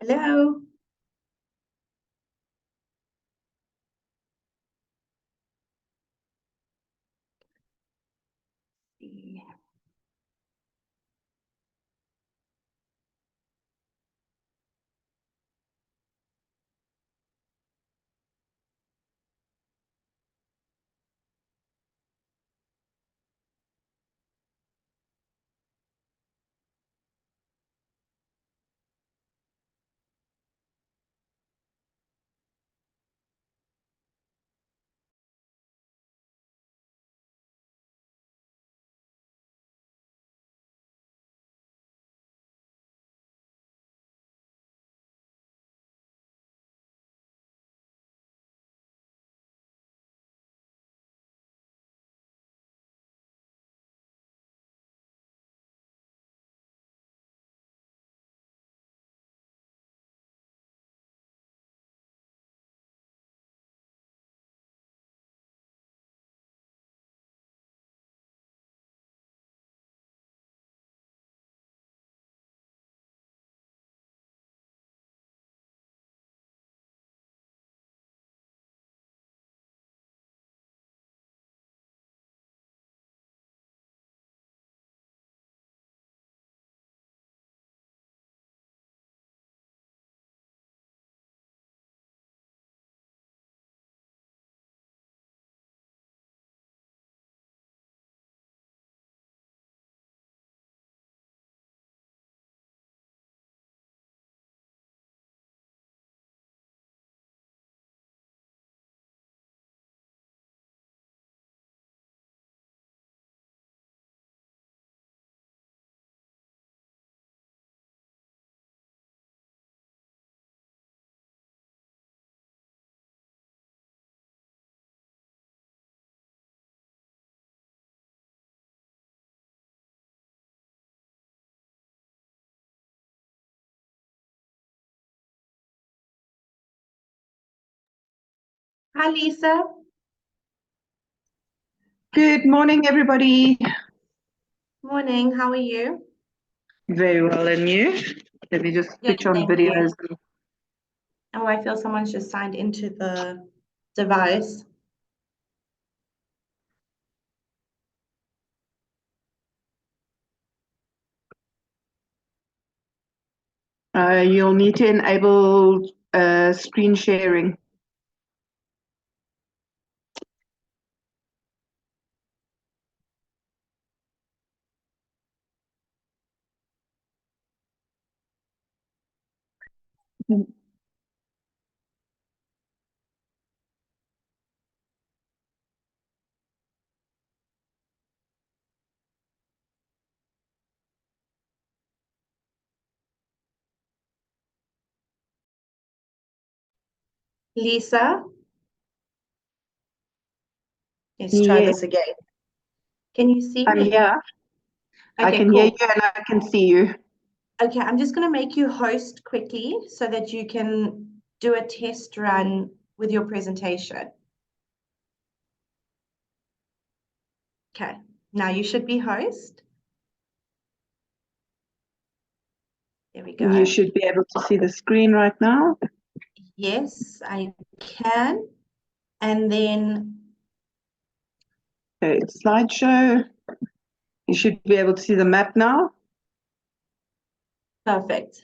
Hello. Hi, Lisa. Good morning, everybody. Morning. How are you? Very well, and you? Let me just Good, switch on thank you. videos. Oh, I feel someone's just signed into the device. You'll need to enable screen sharing. Lisa, let's try Yeah, this again. Can you see I'm me? here. I Okay, can hear cool. you and I can see you. Okay, I'm just going to make you host quickly so that you can do a test run with your presentation. Okay, now you should be host. There we And you go. should be able to see the screen right now. Yes, I can. And then, Okay, slideshow. You should be able to see the map now. perfect.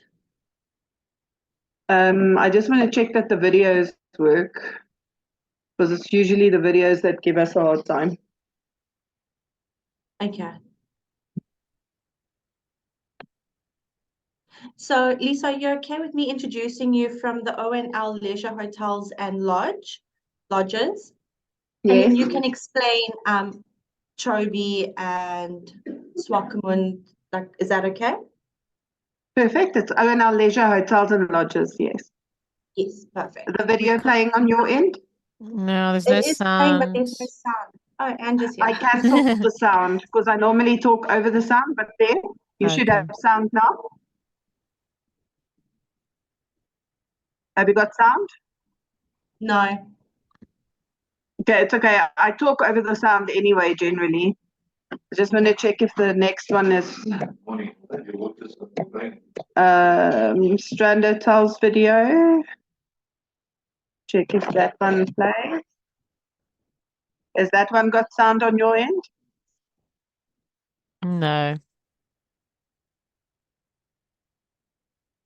I just want to check that the videos work, because it's usually the videos that give us a hard time. Okay. So, Lisa, are you okay with me introducing you from the O&L Leisure Hotels and Lodges? And Yes. then you can explain Chobe and Swakopmund. Like, is that okay? Perfect. It's O&L Leisure Hotels and Lodges, yes. Yes, perfect. The video playing on your end? No, there's It no is playing, but sound. there's no sound. Oh, and just I here. cancelled the sound because I normally talk over the sound, but there, you should Okay. have sound now. Have you got sound? No. Okay, it's okay. I talk over the sound anyway, generally. I just want to check if the next one is Strand Hotel's video. Check if that one plays. Has that one got sound on your end? No.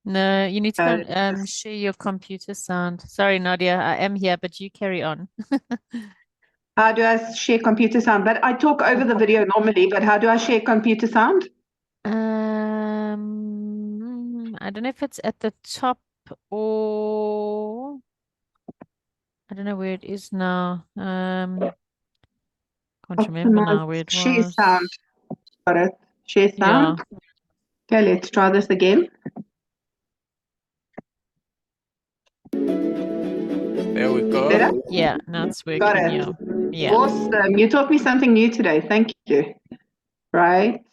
No, you need to share your computer sound. Sorry, Nadia, I am here, but you carry on. How do I share computer sound? But I talk over the video normally, but how do I share computer sound? I don't know if it's at the top or I don't know where it is now. Can't remember now where it Share was. sound. Got it. Share sound. Yeah. Okay, let's try this again. There we go. Better? Yeah, now it's Got working. it. Yeah. Awesome. You taught me something new today. Thank you. Right.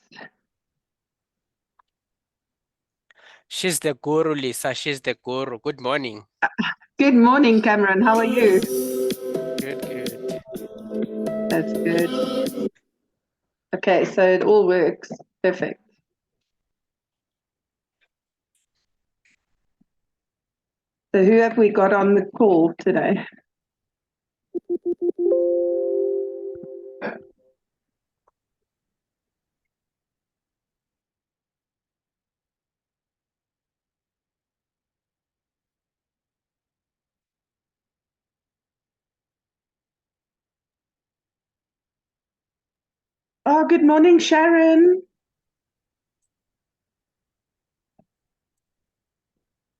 She's the guru, Lisa. She's the guru. Good morning. Good morning, Cameron. How are you? Good, good. That's good. Okay, so it all works. Perfect. So who have we got on the call today? Oh, good morning, Sharon.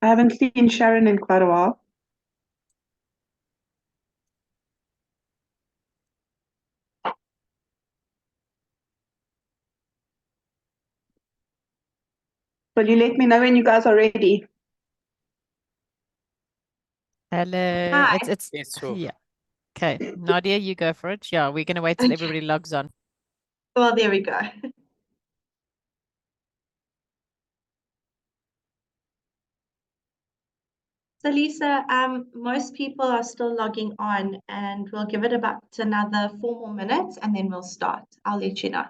I haven't seen Sharon in quite a while. Will you let me know when you guys are ready? Hello. Hi. It's Yes, so yeah. Okay. Nadia, you go for it. Yeah, we're gonna wait till everybody logs on. Well, there we go. So Lisa, most people are still logging on, and we'll give it about another 4 more minutes and then we'll start. I'll let you know.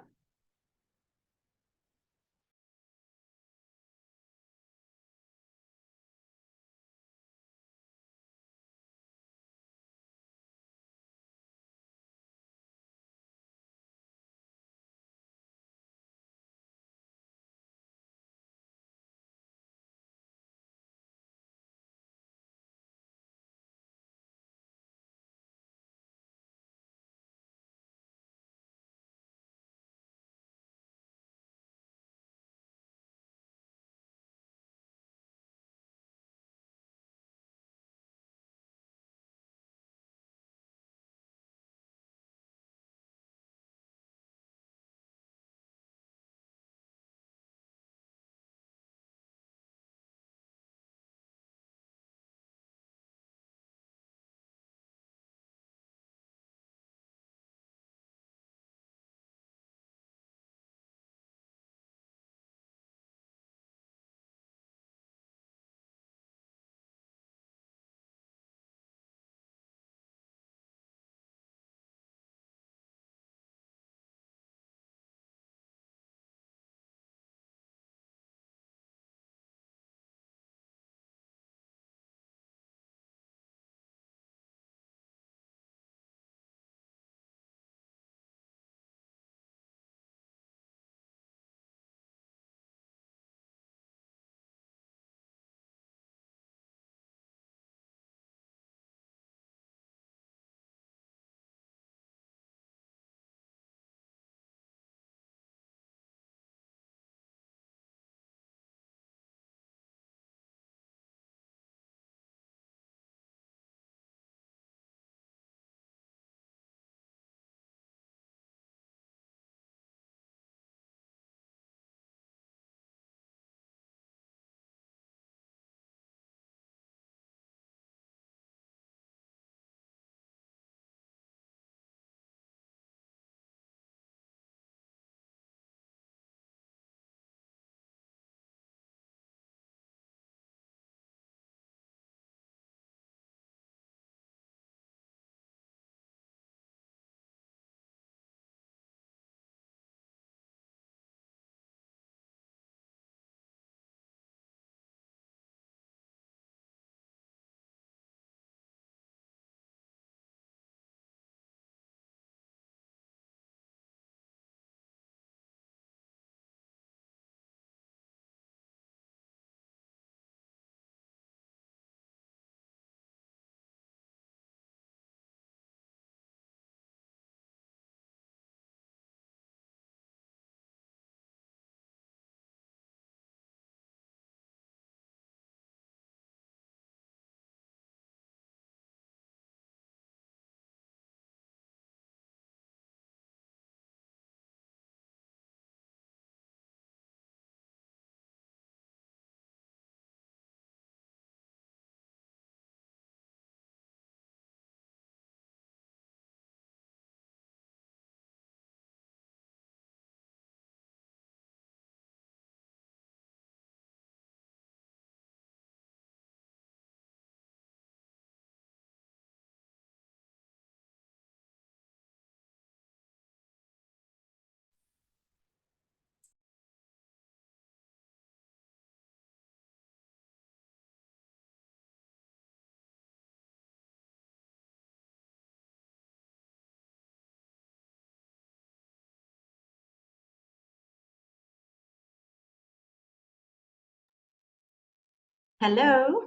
Hello.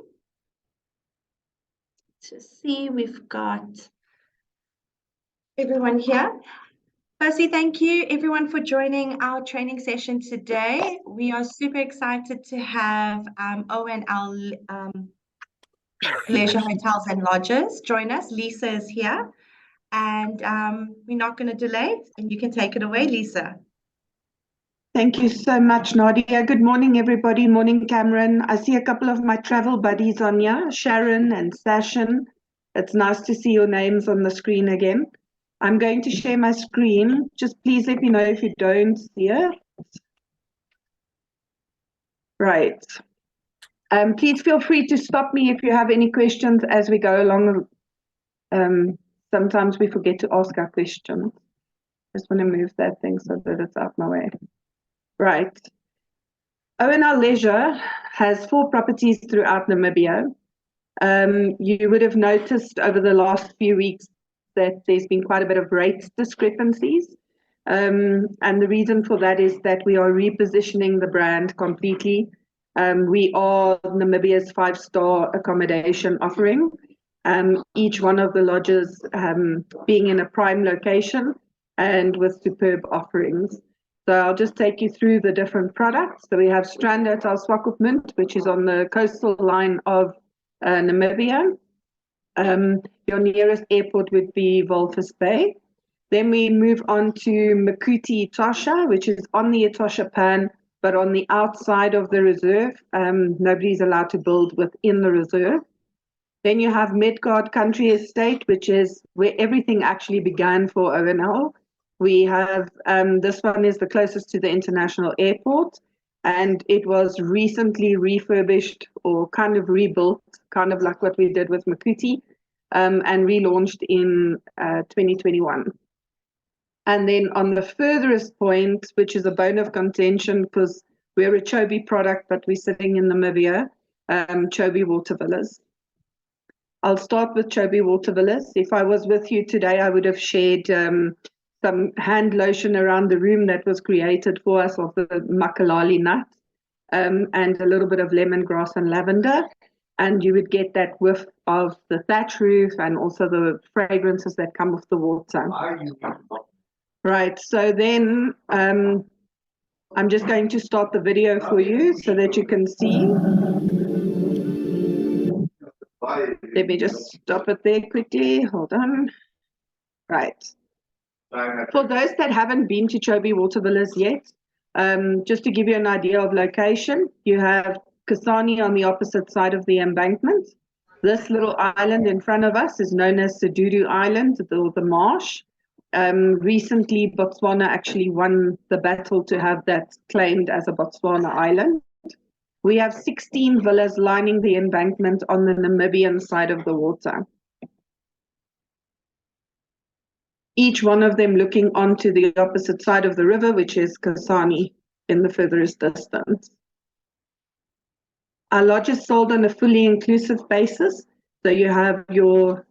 Just see, we've got everyone here. Firstly, thank you everyone for joining our training session today. We are super excited to have O&L Leisure Hotels and Lodges join us. Lisa is here, and we're not going to delay, and you can take it away, Lisa. Thank you so much, Nadia. Good morning, everybody. Morning, Cameron. I see a couple of my travel buddies on here, Sharon and Sashin. It's nice to see your names on the screen again. I'm going to share my screen. Just please let me know if you don't see it. Right. Please feel free to stop me if you have any questions as we go along. Sometimes we forget to ask our questions. Just want to move that thing so that it's out my way. Right. O&L Leisure has 4 properties throughout Namibia. You would have noticed over the last few weeks that there's been quite a bit of rate discrepancies. And the reason for that is that we are repositioning the brand completely. We are Namibia's 5-star accommodation offering. Each one of the lodges being in a prime location and with superb offerings. So I'll just take you through the different products. So we have Strand Hotel Swakopmund, which is on the coastal line of Namibia. Your nearest airport would be Walvis Bay. Then we move on to Makuti Etosha, which is on the Etosha Pan, but on the outside of the reserve. Nobody's allowed to build within the reserve. Then you have Midgard Country Estate, which is where everything actually began for O&L. We have, this one is the closest to the international airport, and it was recently refurbished or kind of rebuilt, kind of like what we did with Makuti, and relaunched in 2021. And then on the furthest point, which is a bone of contention because we're a Chobe product, but we're sitting in Namibia, Chobe Water Villas. I'll start with Chobe Water Villas. If I was with you today, I would have shared some hand lotion around the room that was created for us of the makalali nut and a little bit of lemongrass and lavender. And you would get that whiff of the thatch roof and also the fragrances that come off the water. Right, so then I'm just going to start the video for you so that you can see. Let me just stop it there quickly. Hold on. Right. For those that haven't been to Chobe Water Villas yet, just to give you an idea of location, you have Kasane on the opposite side of the embankment. This little island in front of us is known as Sedudu Island, or the marsh. Recently, Botswana actually won the battle to have that claimed as a Botswana island. We have 16 villas lining the embankment on the Namibian side of the water. Each one of them looking onto the opposite side of the river, which is Kasane in the furthest distance. Our lodge is sold on a fully inclusive basis. So you have your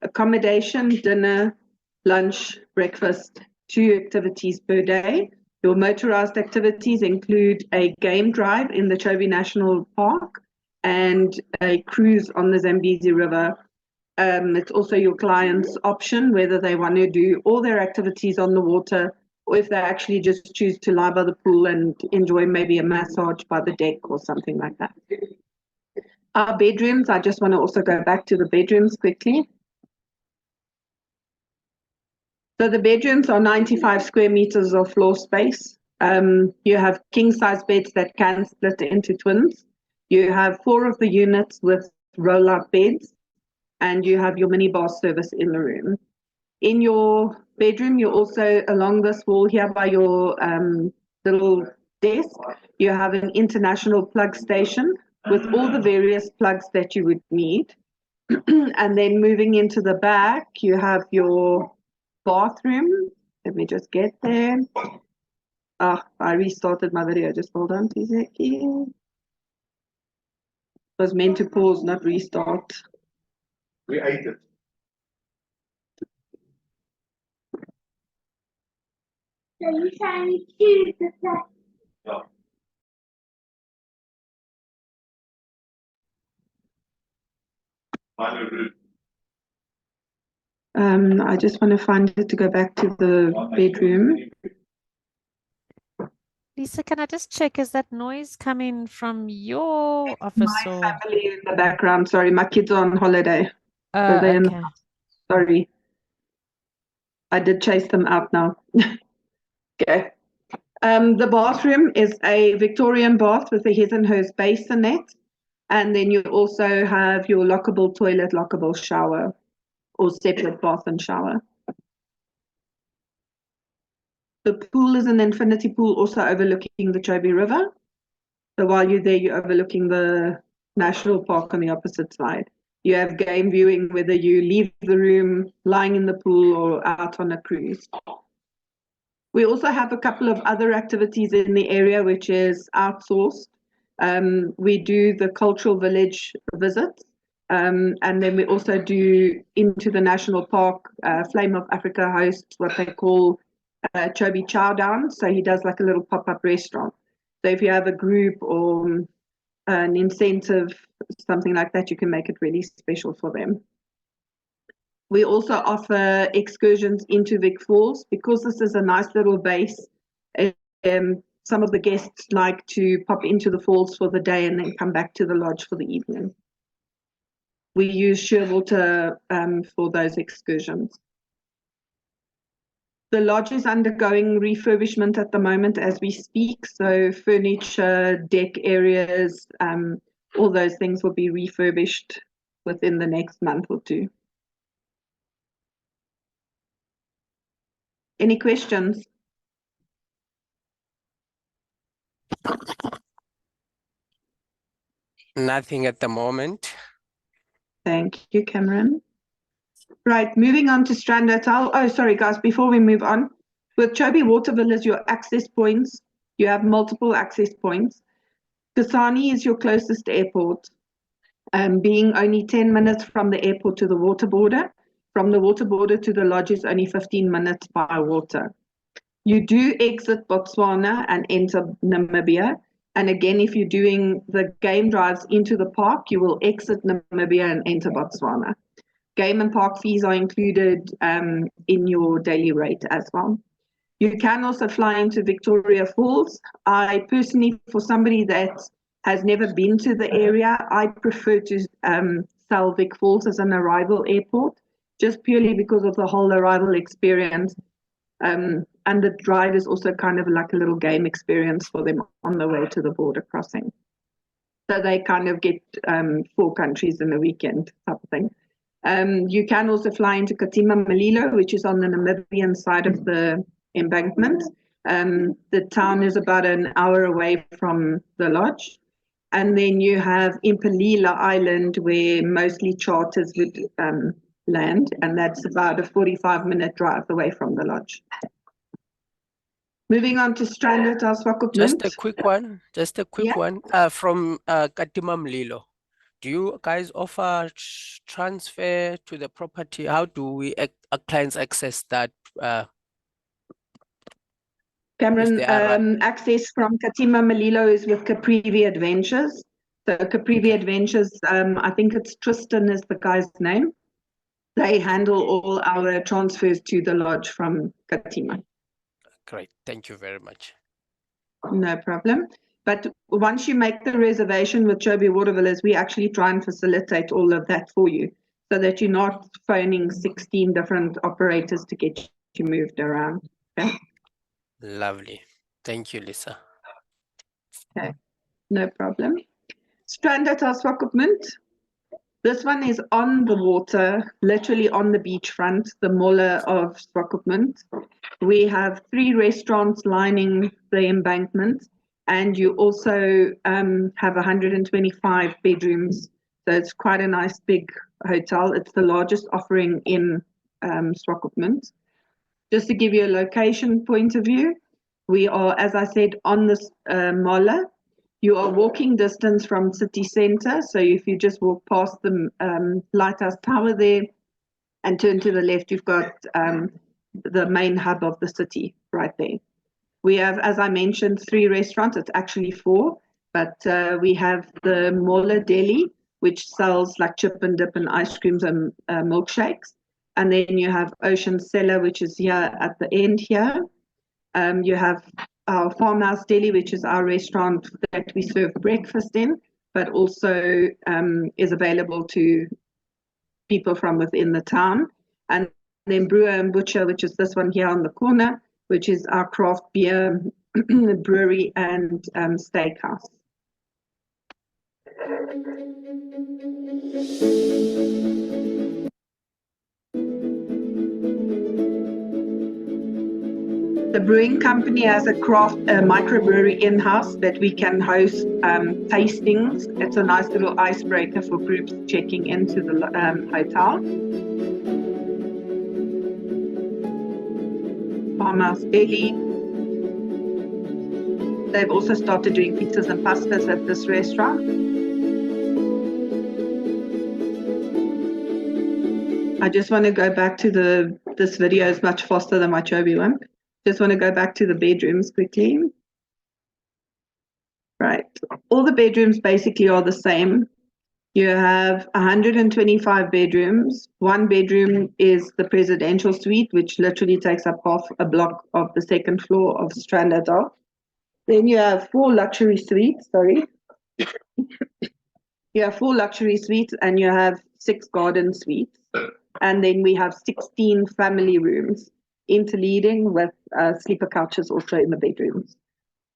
accommodation, dinner, lunch, breakfast, 2 activities per day. Your motorized activities include a game drive in the Chobe National Park and a cruise on the Zambezi River. It's also your client's option whether they want to do all their activities on the water or if they actually just choose to lie by the pool and enjoy maybe a massage by the deck or something like that. Our bedrooms, I just want to also go back to the bedrooms quickly. So the bedrooms are 95 square meters of floor space. You have king-size beds that can split into twins. You have 4 of the units with roll-out beds, and you have your minibar service in the room. In your bedroom, you also, along this wall here by your little desk, you have an international plug station with all the various plugs that you would need. And then moving into the back, you have your bathroom. Let me just get there. I restarted my video. Just hold on, please. It was meant to pause, not restart. We ate it. Final route. I just want to find it to go back to the bedroom. Lisa, can I just check, is that noise coming from your office My or? family in the background. Sorry, my kids are on holiday. So they're in the Okay. house. Sorry. I did chase them out now. Okay. The bathroom is a Victorian bath with a head and hose basinette. And then you also have your lockable toilet, lockable shower, or separate bath and shower. The pool is an infinity pool, also overlooking the Chobe River. So while you're there, you're overlooking the national park on the opposite side. You have game viewing, whether you leave the room, lying in the pool, or out on a cruise. We also have a couple of other activities in the area, which is outsourced. We do the cultural village visits, and then we also do into the national park. Flame of Africa hosts what they call Chobe Chow Down. So he does like a little pop-up restaurant. So if you have a group or an incentive, something like that, you can make it really special for them. We also offer excursions into Vic Falls because this is a nice little base. Some of the guests like to pop into the falls for the day and then come back to the lodge for the evening. We use Shearwater for those excursions. The lodge is undergoing refurbishment at the moment as we speak. So furniture, deck areas, all those things will be refurbished within the next month or two. Any questions? Nothing at the moment. Thank you, Cameron. Right, moving on to Strand Hotel. Oh, sorry, guys, before we move on. With Chobe Water Villas, your access points, you have multiple access points. Kasane is your closest airport, being only 10 minutes from the airport to the water border. From the water border to the lodge is only 15 minutes by water. You do exit Botswana and enter Namibia. And again, if you're doing the game drives into the park, you will exit Namibia and enter Botswana. Game and park fees are included in your daily rate as well. You can also fly into Victoria Falls. I personally, for somebody that has never been to the area, I prefer to sell Vic Falls as an arrival airport, just purely because of the whole arrival experience. And the drive is also kind of like a little game experience for them on the way to the border crossing. So they kind of get 4 countries in a weekend type of thing. You can also fly into Katima Malilo, which is on the Namibian side of the embankment. The town is about an hour away from the lodge. And then you have Impalila Island, where mostly charters would land, and that's about a 45-minute drive away from the lodge. Moving on to Strand Hotel Swakopmund. Just a quick one. Yeah. One. From Katima Mlilo. Do you guys offer transfer to the property? How do we clients access that? Cameron, they are access from Katima Malilo is with Caprivi Adventures. So Caprivi Adventures, I think it's Tristan is the guy's name. They handle all our transfers to the lodge from Katima. Great. Thank you very much. No problem. But once you make the reservation with Chobe Water Villas, we actually try and facilitate all of that for you so that you're not phoning 16 different operators to get you moved around. Okay? Lovely. Thank you, Lisa. Okay, no problem. Strand Hotel Swakopmund. This one is on the water, literally on the beachfront, the Mola of Swakopmund. We have 3 restaurants lining the embankment, and you also have 125 bedrooms. So it's quite a nice big hotel. It's the largest offering in Swakopmund. Just to give you a location point of view, we are, as I said, on this Mola. You are walking distance from city centre. So if you just walk past the lighthouse tower there and turn to the left, you've got the main hub of the city right there. We have, as I mentioned, 3 restaurants. It's actually 4, but we have the Mola Deli, which sells like chip and dip and ice creams and milkshakes. And then you have Ocean Cellar, which is here at the end here. You have our Farmhouse Deli, which is our restaurant that we serve breakfast in, but also is available to people from within the town. And then Brewer and Butcher, which is this one here on the corner, which is our craft beer brewery and steakhouse. The brewing company has a craft microbrewery in-house that we can host tastings. It's a nice little icebreaker for groups checking into the hotel. Farmhouse Deli. They've also started doing pizzas and pastas at this restaurant. I just want to go back to this video is much faster than my Chobe one. Just want to go back to the bedrooms quickly. Right, all the bedrooms basically are the same. You have 125 bedrooms. One bedroom is the presidential suite, which literally takes up half a block of the second floor of Strand Hotel. Then you have 4 luxury suites, sorry. You have 4 luxury suites and you have 6 garden suites. And then we have 16 family rooms, interleading with sleeper couches also in the bedrooms.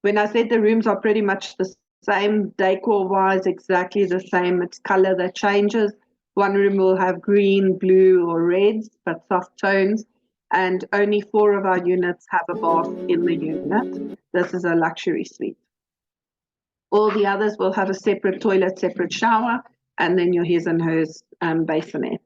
When I said the rooms are pretty much the same, decor-wise, exactly the same. It's color that changes. One room will have green, blue, or reds, but soft tones. And only 4 of our units have a bath in the unit. This is a luxury suite. All the others will have a separate toilet, separate shower, and then your his and hers bassinettes.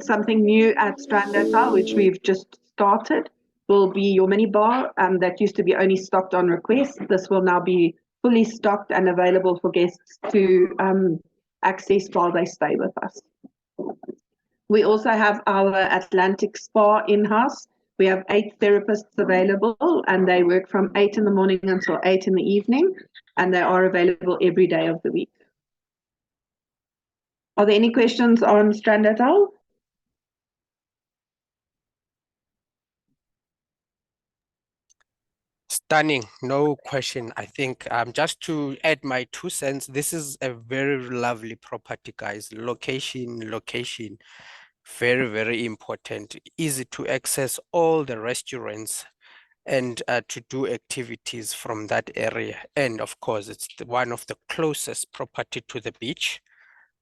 Something new at Strand Hotel, which we've just started, will be your mini bar that used to be only stocked on request. This will now be fully stocked and available for guests to access while they stay with us. We also have our Atlantic Spa in-house. We have 8 therapists available and they work from 8 in the morning until 8 in the evening, and they are available every day of the week. Are there any questions on Strand Hotel? Stunning, no question. I think just to add my 2 cents, this is a very lovely property, guys. Location, very, very important. Easy to access all the restaurants and to do activities from that area. And of course, it's one of the closest property to the beach,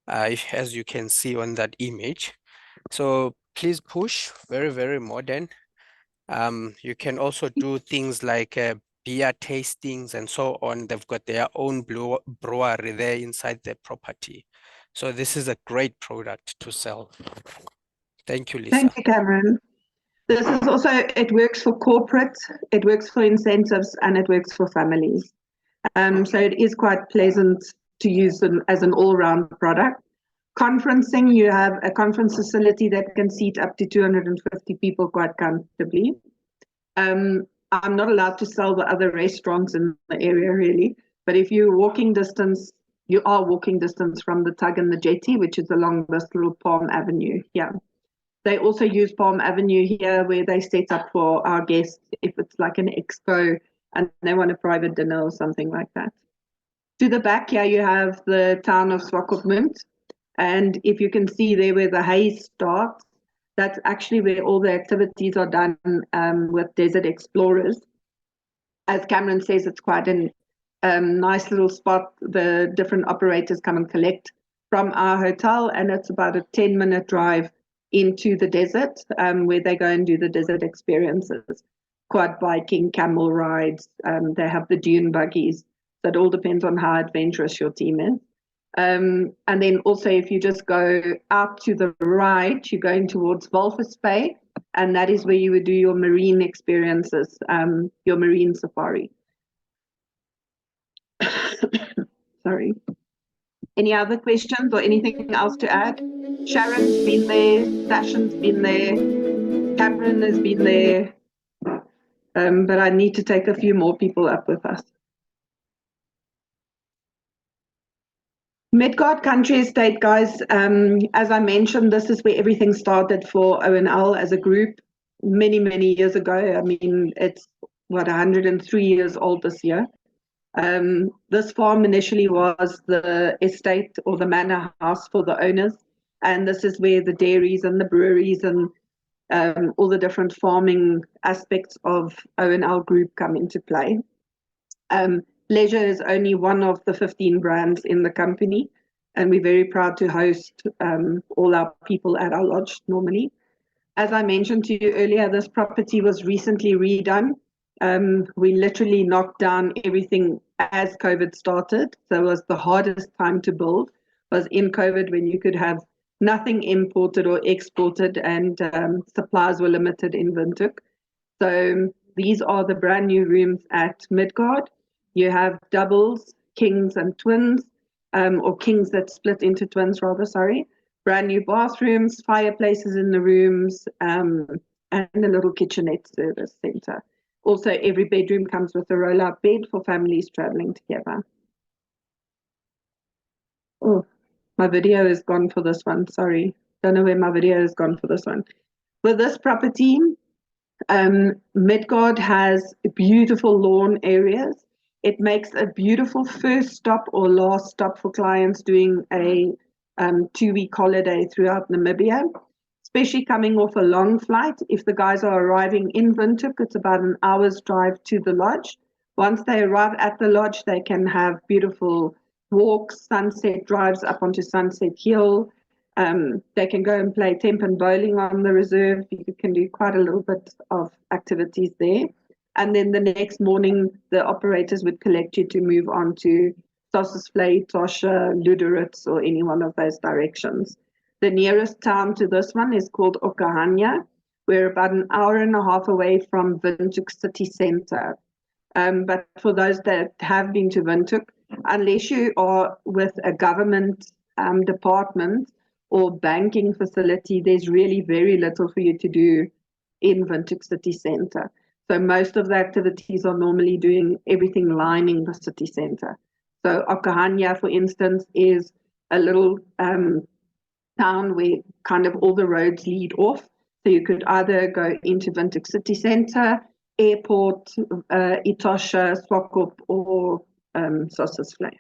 as you can see on that image. So please push, very, very modern. You can also do things like beer tastings and so on. They've got their own brewery there inside the property. So this is a great product to sell. Thank you, Lisa. Thank you, Cameron. This is also, it works for corporate, it works for incentives, and it works for families. So it is quite pleasant to use them as an all-round product. Conferencing, you have a conference facility that can seat up to 250 people quite comfortably. I'm not allowed to sell the other restaurants in the area really, but if you're walking distance, you are walking distance from the tug and the jetty, which is along this little Palm Avenue here. They also use Palm Avenue here where they set up for our guests if it's like an expo and they want a private dinner or something like that. To the back here, you have the town of Swakopmund. And if you can see there where the haze starts, that's actually where all the activities are done with Desert Explorers. As Cameron says, it's quite a nice little spot. The different operators come and collect from our hotel, and it's about a 10-minute drive into the desert where they go and do the desert experiences. Quad biking, camel rides, they have the dune buggies. So it all depends on how adventurous your team is. And then also if you just go out to the right, you're going towards Walvis Bay, and that is where you would do your marine experiences, your marine safari. Sorry. Any other questions or anything else to add? Sharon's been there, Sashin's been there, Cameron has been there, but I need to take a few more people up with us. Midgard Country Estate, guys, as I mentioned, this is where everything started for O&L as a group many, many years ago. I mean, it's, 103 years old this year. This farm initially was the estate or the manor house for the owners, and this is where the dairies and the breweries and all the different farming aspects of O&L Group come into play. Leisure is only one of the 15 brands in the company, and we're very proud to host all our people at our lodge normally. As I mentioned to you earlier, this property was recently redone. We literally knocked down everything as COVID started. So it was the hardest time to build, was in COVID, when you could have nothing imported or exported, and supplies were limited in Windhoek. So these are the brand new rooms at Midgard. You have doubles, kings and twins, or kings that split into twins rather, sorry. Brand new bathrooms, fireplaces in the rooms, and a little kitchenette service center. Also, every bedroom comes with a roll-out bed for families traveling together. Oh, my video is gone for this one, sorry. Don't know where my video is gone for this one. With this property, Midgard has beautiful lawn areas. It makes a beautiful first stop or last stop for clients doing a 2-week holiday throughout Namibia, especially coming off a long flight. If the guys are arriving in Windhoek, it's about an hour's drive to the lodge. Once they arrive at the lodge, they can have beautiful walks, sunset drives up onto Sunset Hill. They can go and play temp and bowling on the reserve. You can do quite a little bit of activities there. And then the next morning, the operators would collect you to move on to Sossusvlei, Tosha, Luderitz, or any one of those directions. The nearest town to this one is called Okahanya. We're about an hour and a half away from Windhoek city centre. But for those that have been to Windhoek, unless you are with a government department or banking facility, there's really very little for you to do in Windhoek city centre. So most of the activities are normally doing everything lining the city centre. So Okahanya, for instance, is a little town where kind of all the roads lead off. So you could either go into Windhoek city centre, airport, Etosha, Swakop, or Sossusvlei.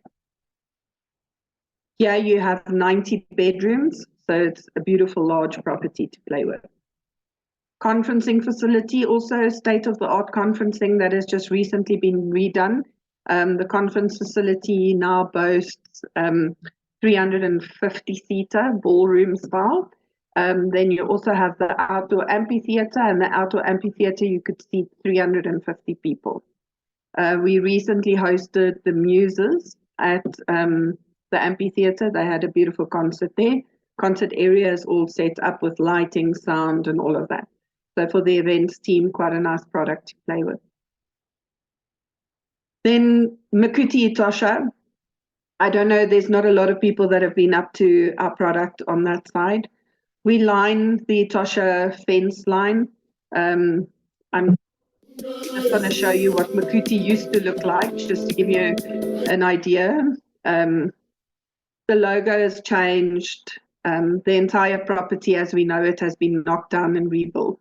Here you have 90 bedrooms, so it's a beautiful large property to play with. Conferencing facility, also state-of-the-art conferencing that has just recently been redone. The conference facility now boasts 350-seater ballroom style. Then you also have the outdoor amphitheater, and the outdoor amphitheater you could seat 350 people. We recently hosted the Muses at the amphitheater. They had a beautiful concert there. Concert area is all set up with lighting, sound, and all of that. So for the events team, quite a nice product to play with. Then Makuti Etosha. I don't know, there's not a lot of people that have been up to our product on that side. We line the Etosha fence line. I'm just going to show you what Makuti used to look like, just to give you an idea. The logo has changed. The entire property as we know it has been knocked down and rebuilt.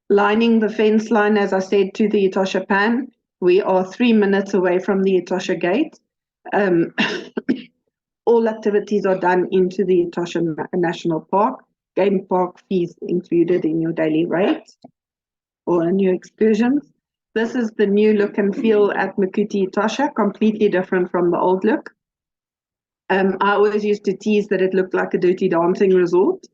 Lining the fence line, as I said, to the Etosha Pan. We are 3 minutes away from the Etosha Gate. All activities are done into the Etosha National Park. Game park fees included in your daily rate or in your excursions. This is the new look and feel at Makuti Etosha, completely different from the old look. I always used to tease that it looked like a Dirty Dancing resort.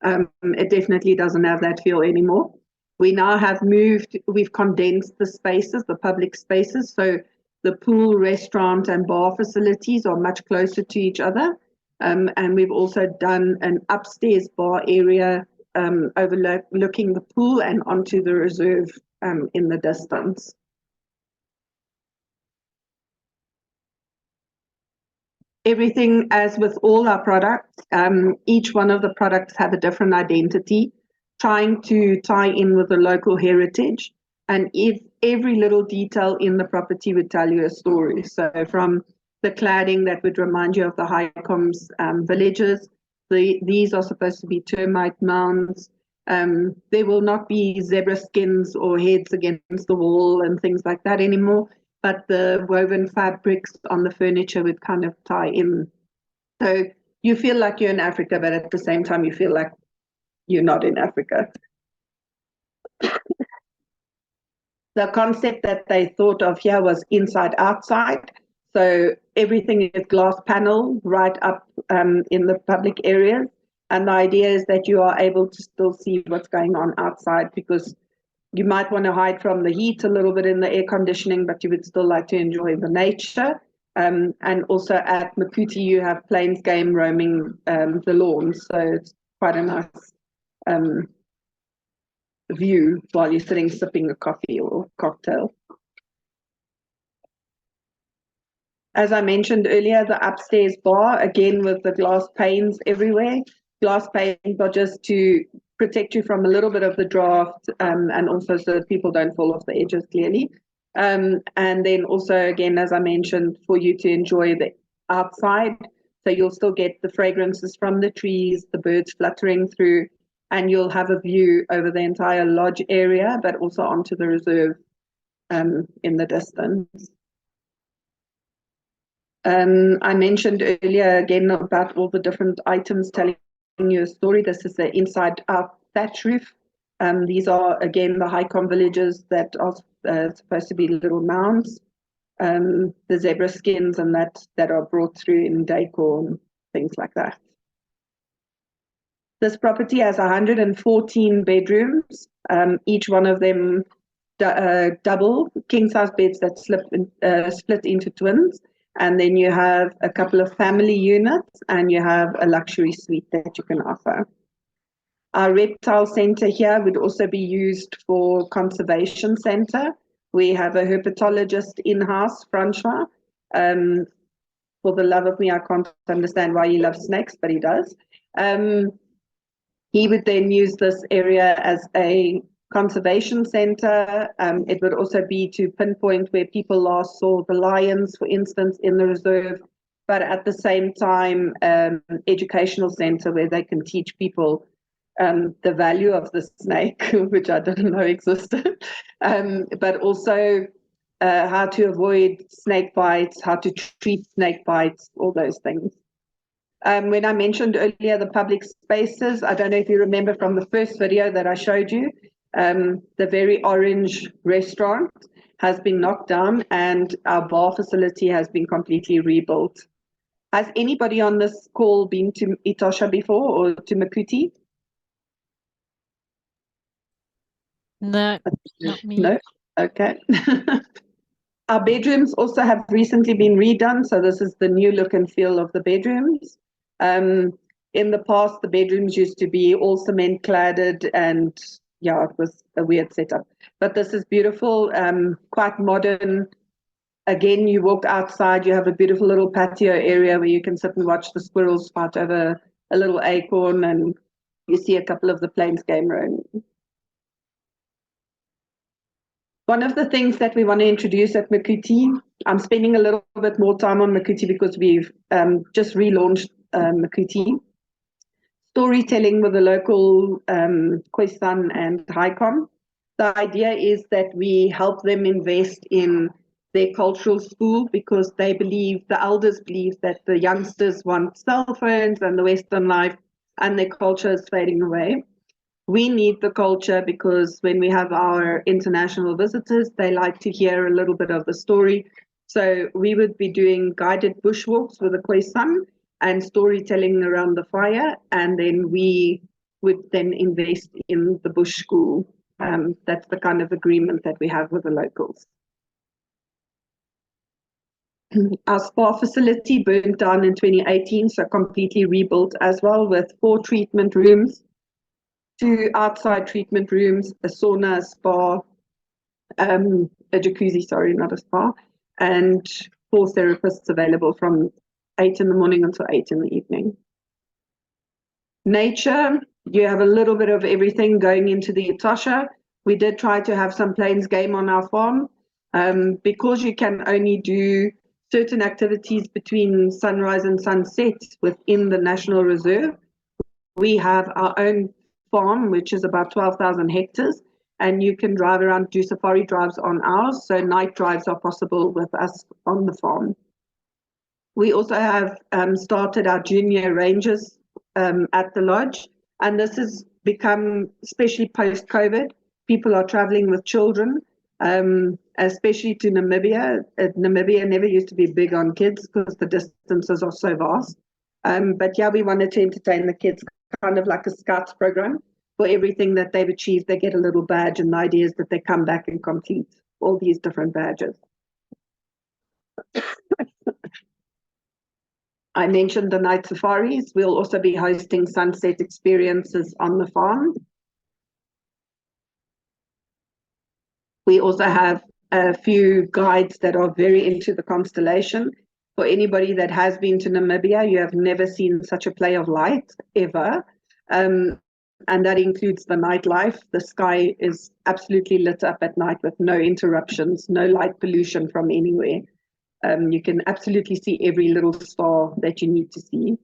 It definitely doesn't have that feel anymore. We now have we've condensed the spaces, the public spaces, so the pool, restaurant and bar facilities are much closer to each other. And we've also done an upstairs bar area overlooking the pool and onto the reserve in the distance. Everything, as with all our products, each one of the products have a different identity, trying to tie in with the local heritage. And if every little detail in the property would tell you a story. So from the cladding that would remind you of the Highcombs villages, these are supposed to be termite mounds. There will not be zebra skins or heads against the wall and things like that anymore, but the woven fabrics on the furniture would kind of tie in. So you feel like you're in Africa, but at the same time you feel like you're not in Africa. The concept that they thought of here was inside outside. So everything is glass panel right up in the public areas. And the idea is that you are able to still see what's going on outside, because you might want to hide from the heat a little bit in the air conditioning, but you would still like to enjoy the nature. And also at Makuti, you have plains game roaming the lawns. So it's quite a nice view while you're sitting sipping a coffee or cocktail. As I mentioned earlier, the upstairs bar, again with the glass panes everywhere. Glass panes are just to protect you from a little bit of the draft, and also so that people don't fall off the edges clearly. And then also, again, as I mentioned, for you to enjoy the outside. So you'll still get the fragrances from the trees, the birds fluttering through, and you'll have a view over the entire lodge area, but also onto the reserve in the distance. I mentioned earlier again about all the different items telling you a story. This is the inside out thatch roof. These are again the Highcomb villages that are supposed to be little mounds. The zebra skins and that are brought through in decor and things like that. This property has 114 bedrooms, each one of them double king-size beds that split into twins. And then you have a couple of family units, and you have a luxury suite that you can offer. Our reptile center here would also be used for conservation center. We have a herpetologist in-house, Francois. For the love of me, I can't understand why he loves snakes, but he does. He would then use this area as a conservation center. It would also be to pinpoint where people last saw the lions, for instance, in the reserve, but at the same time, educational center where they can teach people the value of the snake, which I didn't know existed, but also how to avoid snake bites, how to treat snake bites, all those things. When I mentioned earlier the public spaces, I don't know if you remember from the first video that I showed you, the very orange restaurant has been knocked down and our bar facility has been completely rebuilt. Has anybody on this call been to Etosha before or to Makuti? No, not me. No? Okay. Our bedrooms also have recently been redone, so this is the new look and feel of the bedrooms. In the past, the bedrooms used to be all cement cladded, and yeah, it was a weird setup. But this is beautiful, quite modern. Again, you walk outside, you have a beautiful little patio area where you can sit and watch the squirrels fight over a little acorn, and you see a couple of the plains game roaming. One of the things that we want to introduce at Makuti, I'm spending a little bit more time on Makuti because we've just relaunched Makuti. Storytelling with the local Khoisan and Highcomb. The idea is that we help them invest in their cultural school because they believe, the elders believe, that the youngsters want cell phones and the Western life, and their culture is fading away. We need the culture because when we have our international visitors, they like to hear a little bit of the story. So we would be doing guided bushwalks with the Khoisan and storytelling around the fire, and then we would then invest in the bush school. That's the kind of agreement that we have with the locals. Our spa facility burned down in 2018, so completely rebuilt as well, with 4 treatment rooms, 2 outside treatment rooms, a sauna, a spa, a jacuzzi, sorry, not a spa, and 4 therapists available from 8 in the morning until 8 in the evening. Nature, you have a little bit of everything going into the Etosha. We did try to have some plains game on our farm. Because you can only do certain activities between sunrise and sunset within the National Reserve, we have our own farm, which is about 12,000 hectares, and you can drive around, do safari drives on ours, so night drives are possible with us on the farm. We also have started our junior rangers at the lodge, and this has become, especially post-COVID, people are traveling with children, especially to Namibia. Namibia never used to be big on kids because the distances are so vast. But yeah, we wanted to entertain the kids, kind of like a Scouts program. For everything that they've achieved, they get a little badge, and the idea is that they come back and complete all these different badges. I mentioned the night safaris. We'll also be hosting sunset experiences on the farm. We also have a few guides that are very into the constellation. For anybody that has been to Namibia, you have never seen such a play of light ever. And that includes the nightlife. The sky is absolutely lit up at night with no interruptions, no light pollution from anywhere. You can absolutely see every little star that you need to see.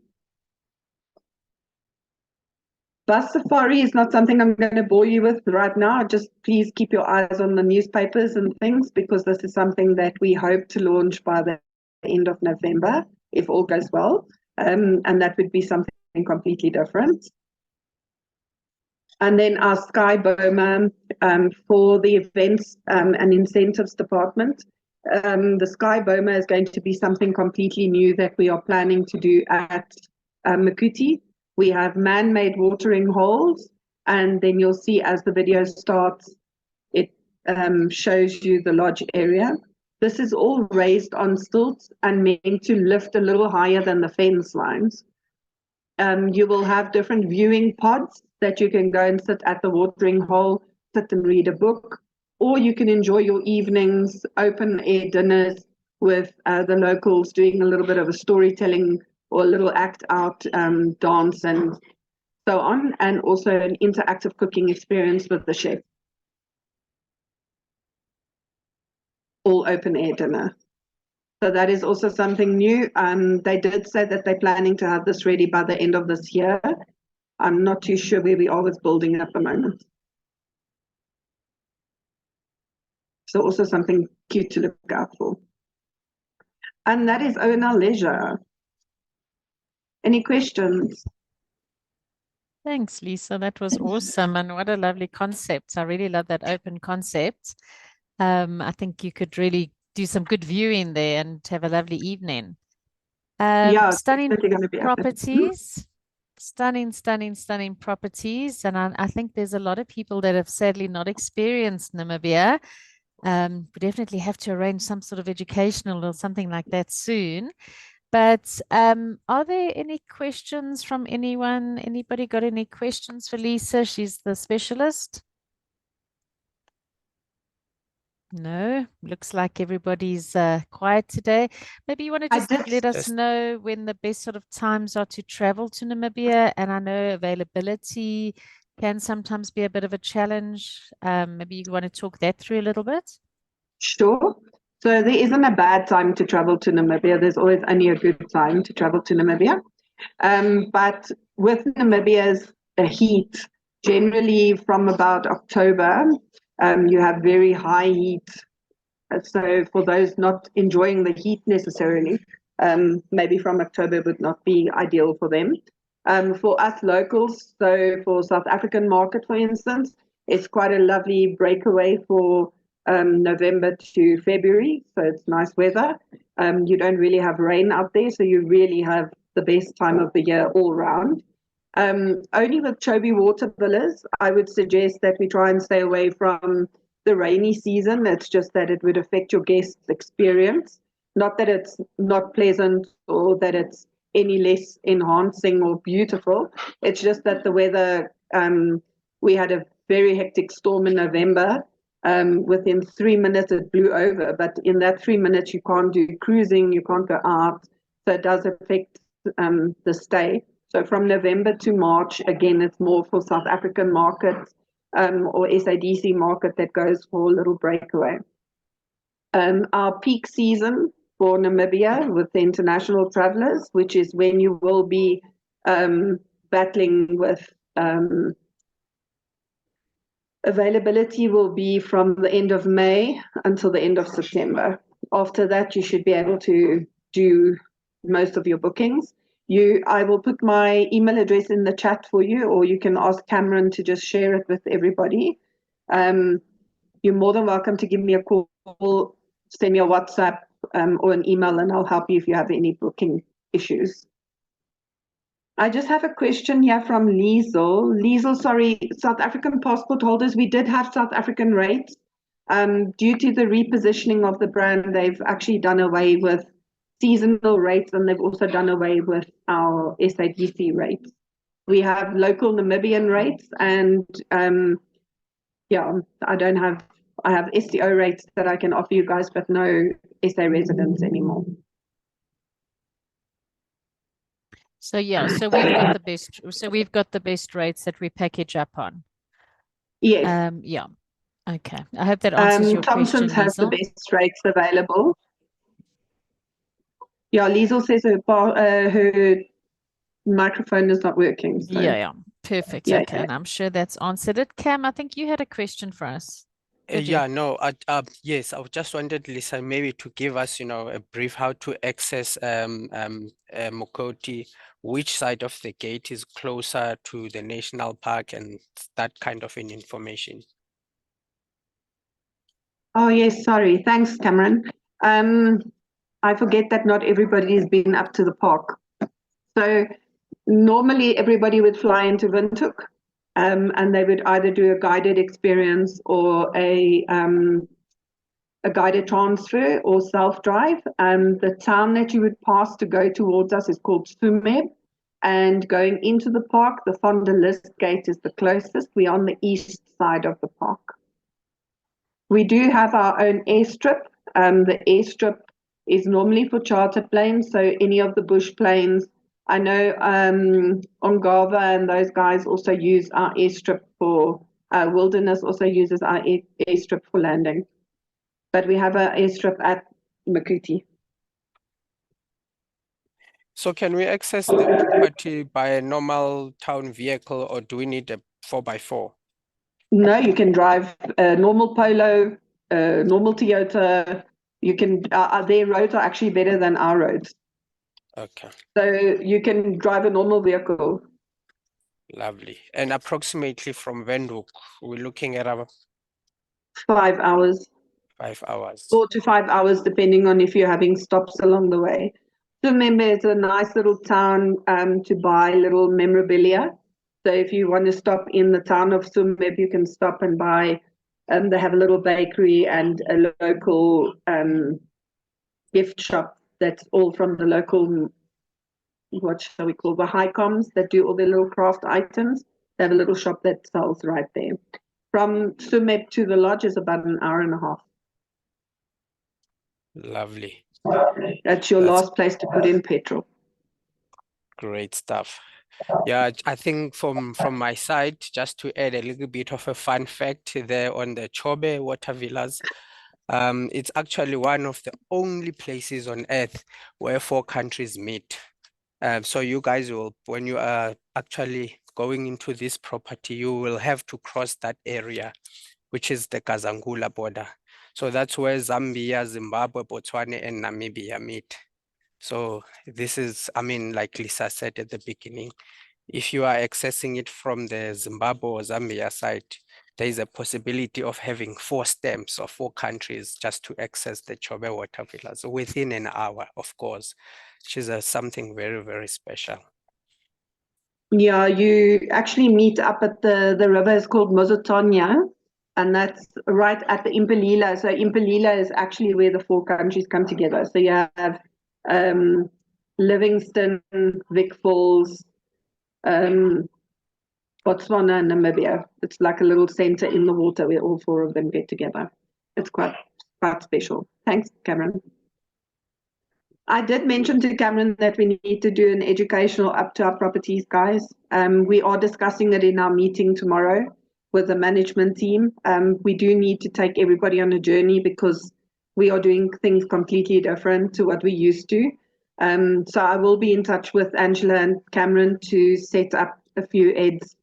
Bus safari is not something I'm going to bore you with right now. Just please keep your eyes on the newspapers and things, because this is something that we hope to launch by the end of November, if all goes well. And that would be something completely different. And then our Sky Boma for the events and incentives department. The Sky Boma is going to be something completely new that we are planning to do at Makuti. We have man-made watering holes, and then you'll see as the video starts, it shows you the lodge area. This is all raised on stilts and meant to lift a little higher than the fence lines. You will have different viewing pods that you can go and sit at the watering hole, sit and read a book, or you can enjoy your evenings, open air dinners with the locals doing a little bit of a storytelling or a little act out, dance and so on, and also an interactive cooking experience with the chef. All open air dinner. So that is also something new. They did say that they're planning to have this ready by the end of this year. I'm not too sure where we are with building at the moment. So also something cute to look out for. And that is O&L Leisure. Any questions? Thanks, Lisa. That was awesome. And what a lovely concept. I really love that open concept. I think you could really do some good viewing there and have a lovely evening. Yeah, Stunning gonna be properties. Stunning properties. And I think there's a lot of people that have sadly not experienced Namibia. We definitely have to arrange some sort of educational or something like that soon. But are there any questions from anyone? Anybody got any questions for Lisa? She's the specialist. No, looks like everybody's quiet today. Maybe you want to just let us know when the best sort of times are to travel to Namibia. And I know availability can sometimes be a bit of a challenge. Maybe you want to talk that through a little bit. Sure. So there isn't a bad time to travel to Namibia. There's always only a good time to travel to Namibia. But with Namibia's heat, generally from about October, you have very high heat. So for those not enjoying the heat necessarily, maybe from October would not be ideal for them. For us locals, so for South African market, for instance, it's quite a lovely breakaway for November to February, so it's nice weather. You don't really have rain out there, so you really have the best time of the year all round. Only with Chobe water villas, I would suggest that we try and stay away from the rainy season. It's just that it would affect your guests' experience. Not that it's not pleasant or that it's any less enhancing or beautiful. It's just that the weather, we had a very hectic storm in November. Within 3 minutes it blew over, but in that 3 minutes you can't do cruising, you can't go out, so it does affect the stay. So from November to March, again, it's more for South African markets. or SADC market that goes for a little breakaway. Our peak season for Namibia with the international travelers, which is when you will be battling with availability, will be from the end of May until the end of September. After that, you should be able to do most of your bookings. I will put my email address in the chat for you, or you can ask Cameron to just share it with everybody. You're more than welcome to give me a call, send me a WhatsApp or an email, and I'll help you if you have any booking issues. I just have a question here from Liesel. Liesel, sorry, South African passport holders, we did have South African rates. Due to the repositioning of the brand, they've actually done away with seasonal rates, and they've also done away with our SADC rates. We have local Namibian rates, and yeah, I have STO rates that I can offer you guys, but no SA residents anymore. So yeah, so we've got the best. So we've got the best rates that we package up on. Yes. Yeah. Okay. I hope that answers your question, Thompson's has the Liesel. best rates available. Yeah, Liesel says her microphone is not working. So. Yeah. Perfect. Yeah, okay, and I'm sure that's answered it. Cam, I think you had a question for us. Did you? Yeah, no, yes, I just wanted Lisa maybe to give us, a brief how to access Mokoti, which side of the gate is closer to the national park, and that kind of information. Oh, yes, sorry. Thanks, Cameron. I forget that not everybody has been up to the park. So normally everybody would fly into Windhoek, and they would either do a guided experience or a guided transfer or self-drive. The town that you would pass to go towards us is called Tsumeb, and going into the park, the Van der List gate is the closest. We're on the east side of the park. We do have our own airstrip. The airstrip is normally for charter planes, so any of the bush planes. I know Ongava and those guys also use our airstrip for Wilderness, also uses our airstrip for landing. But we have an airstrip at Mokoti. So can we access the property by a normal town vehicle, or do we need a 4x4? No, you can drive a normal Polo, normal Toyota. You can. Their roads are actually better than our roads. Okay. So you can drive a normal vehicle. Lovely. And approximately from Windhoek, we're looking at about 5 hours. 5 hours. 4 to 5 hours, depending on if you're having stops along the way. So remember, it's a nice little town to buy little memorabilia. So if you want to stop in the town of Tsumeb, you can stop and buy. They have a little bakery and a local gift shop that's all from the local, what shall we call, the Hicoms that do all their little craft items. They have a little shop that sells right there. From Tsumeb to the lodge is about an hour and a half. Lovely. That's your last place to put in petrol. Great stuff. Yeah, I think from my side, just to add a little bit of a fun fact there on the Chobe water villas, it's actually one of the only places on earth where 4 countries meet. So you guys will, when you are actually going into this property, you will have to cross that area, which is the Kazangula border. So that's where Zambia, Zimbabwe, Botswana, and Namibia meet. So this is, I mean, like Lisa said at the beginning, if you are accessing it from the Zimbabwe or Zambia side, there is a possibility of having 4 stamps of 4 countries just to access the Chobe water villas within an hour, of course, which is something very, very special. Yeah, you actually meet up at the river is called Mozotonya, and that's right at the Impalila. So Impalila is actually where the 4 countries come together. So you have Livingston, Vic Falls, Botswana, and Namibia. It's like a little center in the water where all 4 of them get together. It's quite special. Thanks, Cameron. I did mention to Cameron that we need to do an educational up to our properties, guys. We are discussing it in our meeting tomorrow. with the management team. We do need to take everybody on a journey because we are doing things completely different to what we used to. So I will be in touch with Angela and Cameron to set up a few eds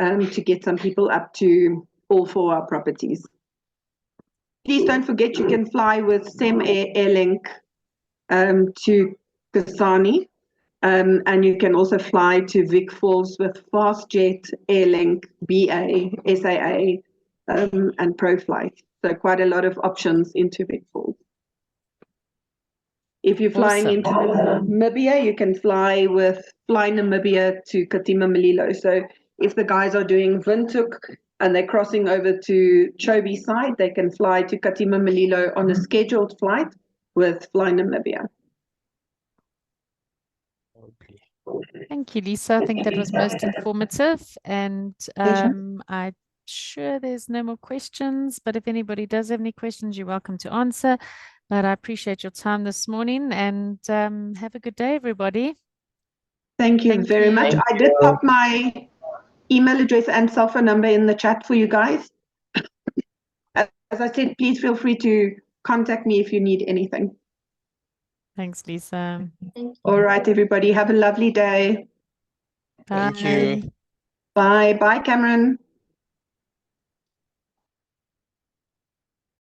to get some people up to all 4 our properties. Please don't forget you can fly with SEM Airlink to Kasane. And you can also fly to Vic Falls with FastJet, Airlink, BA, SAA, and ProFlight. So quite a lot of options into Vic Falls. If you're flying into Namibia, you can fly Namibia to Katima Mulilo. So if the guys are doing Windhoek and they're crossing over to Chobe side, they can fly to Katima Mulilo on a scheduled flight with Fly Namibia. Thank you, Lisa. I think that was most informative, and I'm sure there's no more questions, but if anybody does have any questions, you're welcome to answer. But I appreciate your time this morning, and have a good day, everybody. Thank you very much. I did pop my email address and cell phone number in the chat for you guys. As I said, please feel free to contact me if you need anything. Thanks, Lisa. All right, everybody. Have a lovely day. Bye. Thank you. Bye. Bye, Cameron.